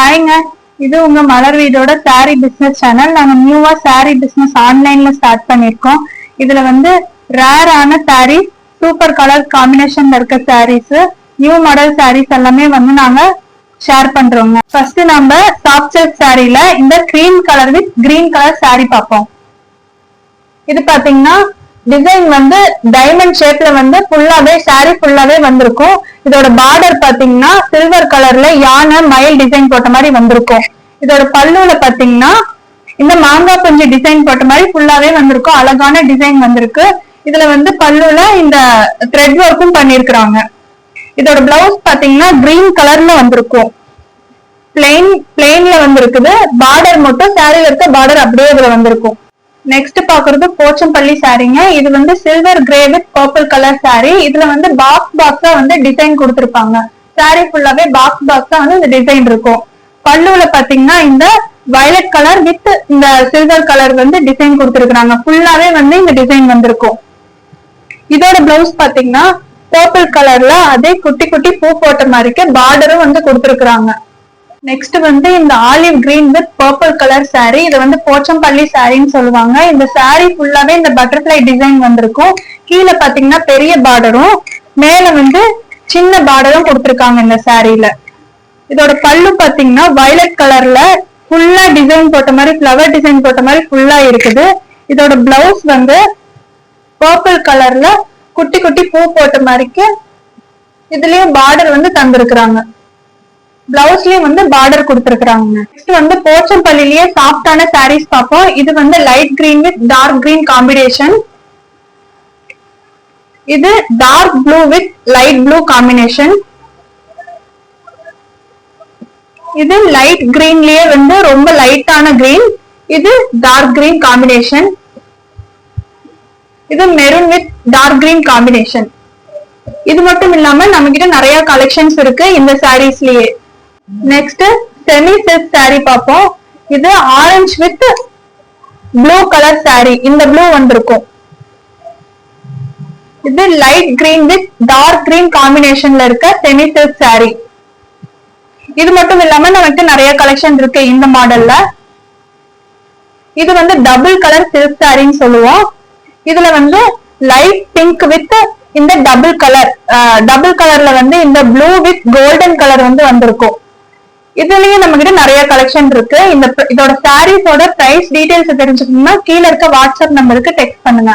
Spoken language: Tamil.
ஹாய்ங்க, இது உங்க மலர் வீடோட சாரி பிசினஸ் சேனல். நாங்க நியூவா சாரி பிசினஸ் ஆன்லைன்ல ஸ்டார்ட் பண்ணிருக்கோம். இதுல வந்து ரேரான சாரி, சூப்பர் கலர் காம்பினேஷன்ல இருக்க சாரீஸ், நியூ மாடல் சாரீஸ் எல்லாமே வந்து நாங்க ஷேர் பண்றோங்க. ஃபர்ஸ்ட் நம்ம சாஃப்ட் சில்க் சாரில இந்த cream colour with green colour sorry பார்ப்போம். இது பாத்தீங்கன்னா டிசைன் வந்து டைமண்ட் ஷேப்ல வந்து ஃபுல்லாவே சாரி ஃபுல்லாவே வந்திருக்கும். இதோட பார்டர் பாத்தீங்கன்னா சில்வர் கலர்ல யானை மயில் டிசைன் போட்ட மாதிரி வந்திருக்கும். இதோட பல்லுல பாத்தீங்கன்னா இந்த மாங்காய் பஞ்சு டிசைன் போட்ட மாதிரி ஃபுல்லாவே வந்திருக்கும். அழகான டிசைன் வந்திருக்கு. இதுல வந்து பல்லுல இந்த த்ரெட் ஒர்க்கும் பண்ணிருக்கிறாங்க. இதோட பிளவுஸ் பாத்தீங்கன்னா கிரீன் கலர்ல வந்திருக்கும். பிளெயின்ல வந்திருக்குது. பார்டர் மட்டும் சாரில இருக்க பார்டர் அப்படியே இதுல வந்திருக்கும். நெக்ஸ்ட் பாக்குறது போச்சம்பள்ளி சாரிங்க. இது வந்து silver grey with purple colour sorry. இதுல வந்து பாக்ஸா வந்து டிசைன் கொடுத்திருப்பாங்க. சாரி ஃபுல்லாவே பாக்ஸா வந்து இந்த டிசைன் இருக்கும். பல்லுல பாத்தீங்கன்னா இந்த வயலட் கலர் வித் இந்த சில்வர் கலர் வந்து டிசைன் கொடுத்திருக்காங்க. ஃபுல்லாவே வந்து இந்த டிசைன் வந்திருக்கும். இதோட பிளவுஸ் பாத்தீங்கன்னா பர்பிள் கலர்ல அதே குட்டி குட்டி பூ போட்ட மாதிரிக்கு பார்டரும் வந்து கொடுத்திருக்காங்க. நெக்ஸ்ட் வந்து இந்த olive green with purple colour sorry. இதை வந்து போச்சம்பள்ளி சாரின்னு சொல்லுவாங்க. இந்த சாரி ஃபுல்லாவே இந்த பட்டர்ஃபிளை டிசைன் வந்திருக்கும். கீழே பாத்தீங்கன்னா பெரிய பார்டரும் மேல வந்து சின்ன பார்டரும் கொடுத்திருக்காங்க இந்த சாரியில. இதோட பல்லு பாத்தீங்கன்னா வயலட் கலர்ல ஃபுல்லா டிசைன் போட்ட மாதிரி ஃபிளவர் டிசைன் போட்ட மாதிரி ஃபுல்லா இருக்குது. இதோட பிளவுஸ் வந்து பர்பிள் கலர்ல குட்டி குட்டி பூ போட்ட மாதிரிக்கு இதுலயும் பார்டர் வந்து தந்திருக்கிறாங்க. பிளவுஸ்லயும் வந்து பார்டர் கொடுத்திருக்காங்க. நெக்ஸ்ட் வந்து போச்சம்பள்ளிலேயே சாஃப்டான சாரீஸ் பார்ப்போம். இது வந்து light green with dark green combination. இது dark blue with light blue combination. இது லைட் கிரீன்லயே வந்து ரொம்ப லைட்டான கிரீன். இது டார்க் கிரீன் காம்பினேஷன். இது maroon with dark green combination. இது மட்டும் இல்லாம நம்ம கிட்ட நிறைய கலெக்ஷன்ஸ் இருக்கு இந்த சாரீஸ்லயே. நெக்ஸ்ட் செமி சில்க் சாரி பார்ப்போம். இது orange with blue colour sari. இந்த ப்ளூ வந்திருக்கும். இது light green with dark green காம்பினேஷன்ல இருக்க செமி சில்க் சாரி. இது மட்டும் இல்லாம நமக்கு நிறைய கலெக்ஷன் இருக்கு இந்த மாடல்ல. இது வந்து டபுள் கலர் சில்க் சாரின்னு சொல்லுவோம். இதுல வந்து லைட் பிங்க் வித் இந்த டபுள் கலர்ல வந்து இந்த ப்ளூ வித் கோல்டன் கலர் வந்து வந்திருக்கும். இதுலயும் நம்ம கிட்ட நிறைய கலெக்ஷன் இருக்கு. இதோட சாரீஸோட பிரைஸ் டீடைல்ஸ் தெரிஞ்சுக்கணும்னா கீழே இருக்க வாட்ஸ்அப் நம்பருக்கு டெக்ஸ்ட் பண்ணுங்க.